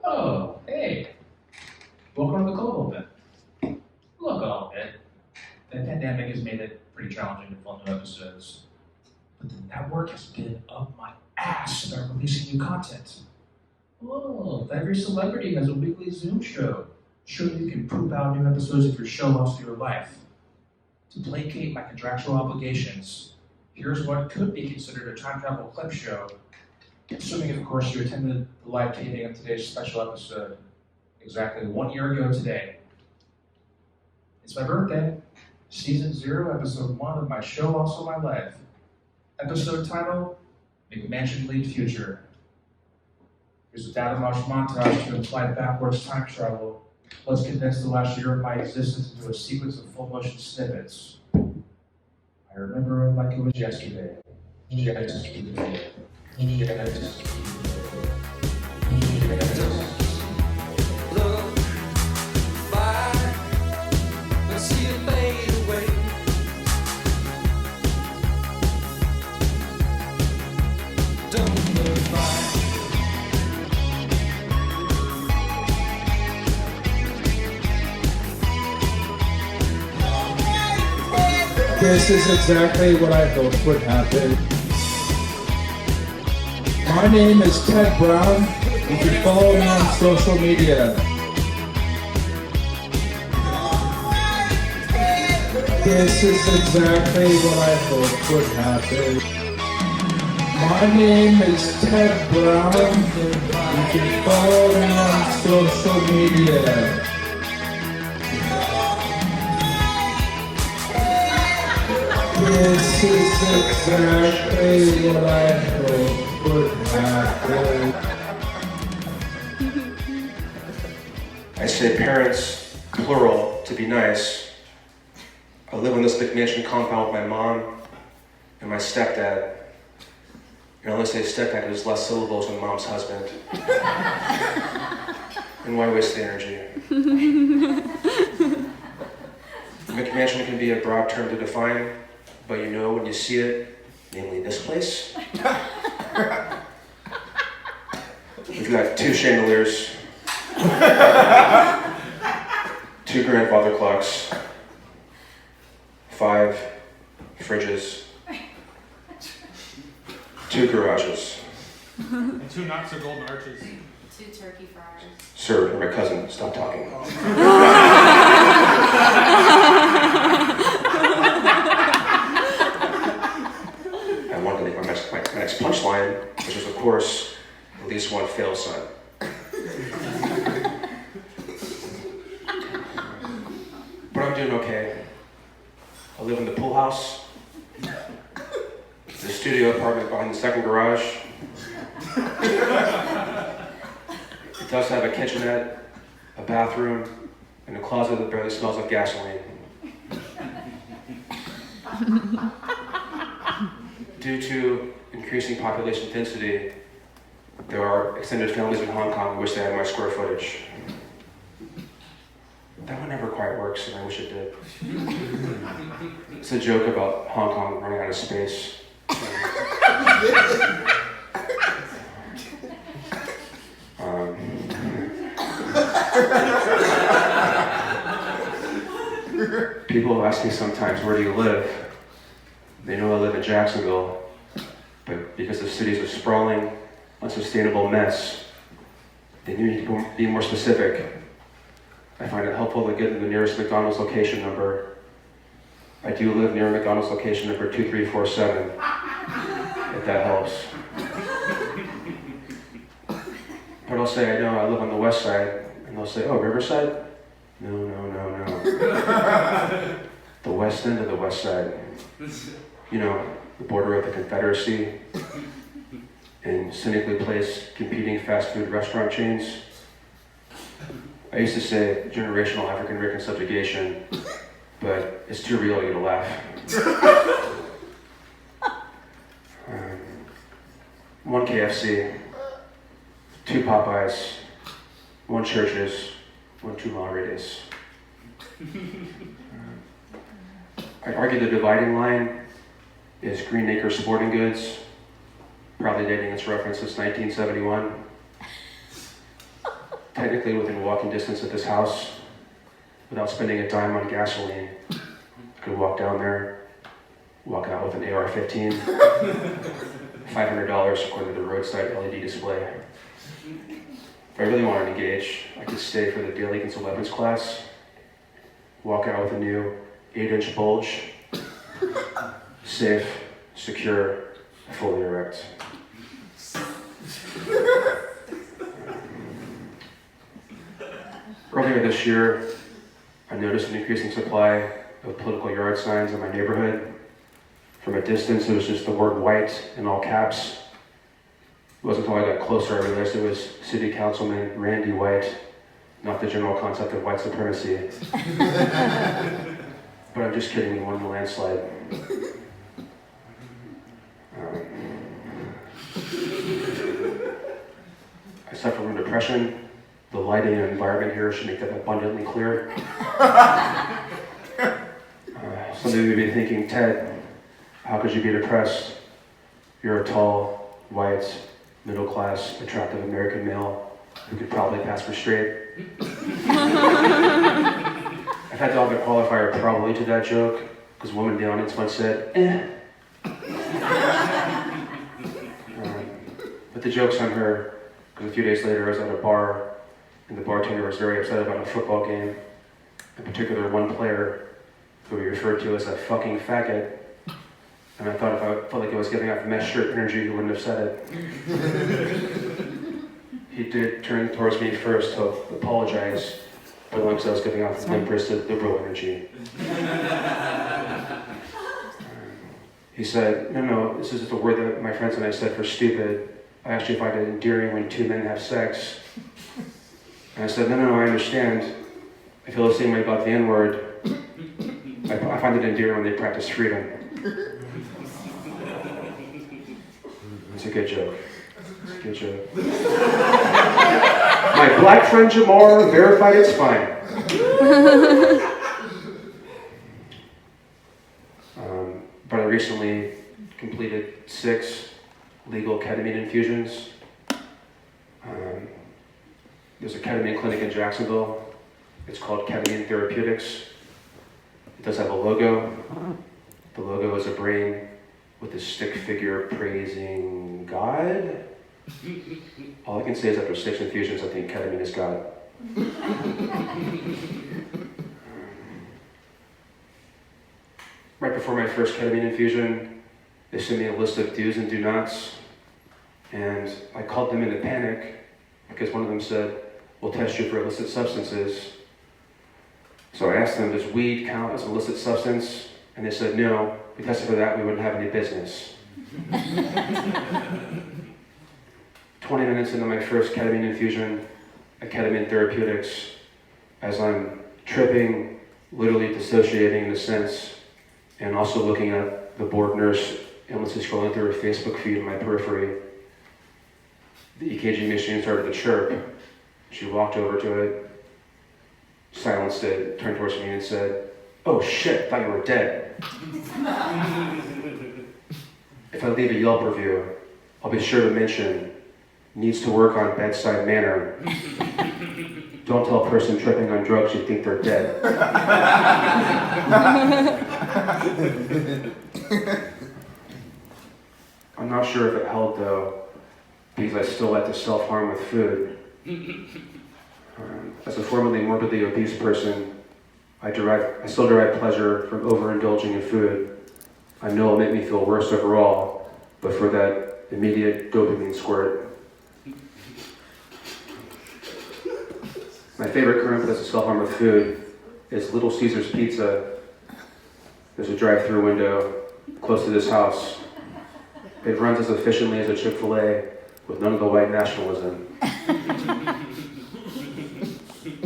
Oh, hey. Welcome to the Global Bit. Look, I'll admit, the pandemic has made it pretty challenging to film new episodes. But the network has been up my ass about releasing new content. Oh, every celebrity has a weekly Zoom show. Surely you can poop out new episodes of your show lost to your life. To placate my contractual obligations, here's what could be considered a time travel clip show, assuming, of course, you attended the live taping of today's special episode exactly 1 year ago today. It's my birthday, season 0, episode 1 of my show Also My Life. Episode title, McMansion Lead Future. Here's a data montage to imply backwards time travel. Let's condense the last year of my existence into a sequence of full motion snippets. I remember it like it was yesterday. Look back, I see it fade away. Don't look back. This is exactly what I hoped would happen. My name is Ted Brown. You can follow me on social media. This is exactly what I hoped would happen. My name is Ted Brown. You can follow me on social media. This is exactly what I hoped would happen. I say parents, plural, to be nice. I live in this McMansion compound with my mom and my stepdad. And I only say stepdad because there's less syllables than mom's husband. And why waste the energy? McMansion can be a broad term to define, but you know when you see it, namely this place. We've got 2 chandeliers, 2 grandfather clocks, 5 fridges, 2 garages. And 2 not so golden arches. 2 turkey fryers. Sir, you're my cousin, stop talking. I wanted to make my next punchline, which is, of course, at least one fail son. But I'm doing okay. I live in the pool house, the studio apartment behind the second garage. It does have a kitchenette, a bathroom, and a closet that barely smells like gasoline. Due to increasing population density, there are extended families in Hong Kong who wish they had my square footage. That one never quite works, and I wish it did. It's a joke about Hong Kong running out of space. People ask me sometimes, where do you live? They know I live in Jacksonville, but because the city's a sprawling, unsustainable mess, they need to be more specific. I find it helpful to get the nearest McDonald's location number. I do live near McDonald's location number 2347, if that helps. But I'll say, I know I live on the west side, and they'll say, oh, Riverside? No. The west end of the west side. You know, the border of the Confederacy, and cynically placed competing fast food restaurant chains. I used to say generational African-American subjugation, but it's too real to laugh. 1 KFC, 2 Popeyes, 1 Church's, 1 2-mile radius. I argue the dividing line is Green Acre Sporting Goods, proudly dating its reference since 1971. technically within walking distance of this house without spending a dime on gasoline. I could walk down there, walk out with an AR-15, $500 according to the roadside LED display. If I really wanted to engage, I could stay for the daily concealed weapons class, walk out with a new 8-inch bulge, safe, secure, fully erect. Earlier this year, I noticed an increasing supply of political yard signs in my neighborhood. From a distance, it was just the word white in all caps. It wasn't until I got closer I realized it was City Councilman Randy White, not the general concept of white supremacy. But I'm just kidding, we won the landslide. I suffer from depression. The lighting and environment here should make that abundantly clear. Some of you may be thinking, Ted, how could you be depressed? You're a tall, white, middle-class, attractive American male who could probably pass for straight. I've had to add the qualifier probably to that joke, because a woman in the audience once said, eh. But the joke's on her, because a few days later I was at a bar, and the bartender was very upset about a football game, in particular one player who we referred to as a fucking faggot. And I thought if I felt like I was giving off mesh shirt energy, he wouldn't have said it. He did turn towards me first to apologize, but as long as I was giving off limp-wristed liberal energy. He said, no, this is just a word that my friends and I said for stupid. I actually find it endearing when two men have sex. And I said, no, I understand. I feel the same way about the N-word. I find it endearing when they practice freedom. It's a good joke. It's a good joke. My black friend Jamar verified it's fine. But I recently completed 6 legal ketamine infusions. There's a ketamine clinic in Jacksonville. It's called Ketamine Therapeutics. It does have a logo. The logo is a brain with a stick figure praising God. All I can say is after 6 infusions, I think ketamine is God. Right before my first ketamine infusion, they sent me a list of do's and do nots, and I called them into panic because one of them said, we'll test you for illicit substances. So I asked them, does weed count as an illicit substance? And they said, no, if we tested for that, we wouldn't have any business. 20 minutes into my first ketamine infusion at Ketamine Therapeutics, as I'm tripping, literally dissociating in a sense, and also looking at the board nurse endlessly scrolling through her Facebook feed in my periphery, the EKG machine started to chirp. She walked over to it, silenced it, turned towards me and said, oh shit, thought you were dead. If I leave a Yelp review, I'll be sure to mention, needs to work on bedside manner. Don't tell a person tripping on drugs you think they're dead. I'm not sure if it held though, because I still like to self-harm with food. As a formerly morbidly obese person, I still derive pleasure from overindulging in food. I know it'll make me feel worse overall, but for that immediate dopamine squirt. My favorite current place to self-harm with food is Little Caesar's Pizza. There's a drive-through window close to this house. It runs as efficiently as a Chick-fil-A with none of the white nationalism.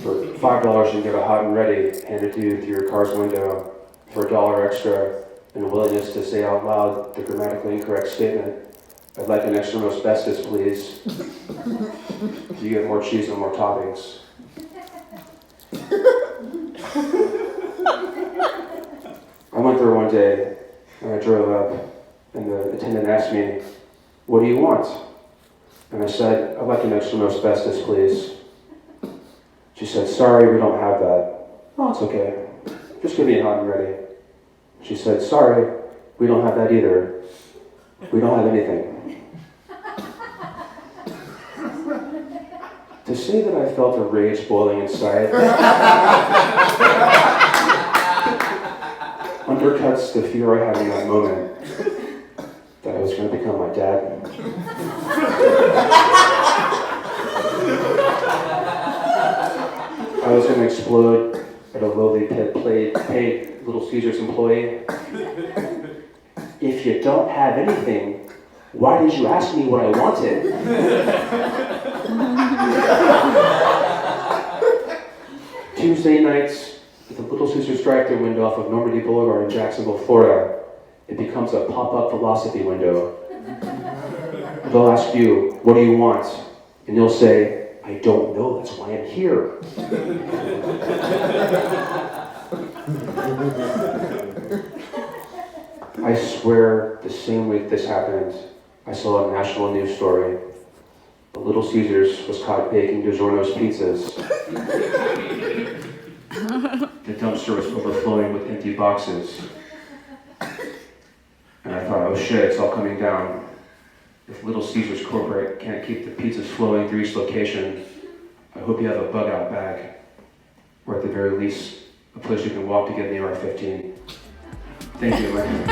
For $5 you can get a hot and ready handed to you through your car's window. For $1 extra and a willingness to say out loud the grammatically incorrect statement, I'd like an extra most bestest, please. You get more cheese and more toppings. I went there one day and I drove up and the attendant asked me, what do you want? And I said, I'd like an extra most bestest, please. She said, sorry, we don't have that. Oh, it's okay. Just give me a hot and ready. She said, sorry, we don't have that either. We don't have anything. To say that I felt a rage boiling inside undercuts the fear I had in that moment that I was going to become my dad. I was going to explode at a lowly paid Little Caesars employee. If you don't have anything, why did you ask me what I wanted? Tuesday nights at the Little Caesars drive-thru window off of Normandy Boulevard in Jacksonville, Florida, it becomes a pop-up philosophy window. They'll ask you, what do you want? And you'll say, I don't know, that's why I'm here. I swear, the same week this happened, I saw a national news story. The Little Caesars was caught baking DiGiorno's pizzas. The dumpster was overflowing with empty boxes. And I thought, oh shit, it's all coming down. If Little Caesars Corporate can't keep the pizzas flowing through each location, I hope you have a bug out bag. Or at the very least, a place you can walk to get in the AR-15. Thank you, man.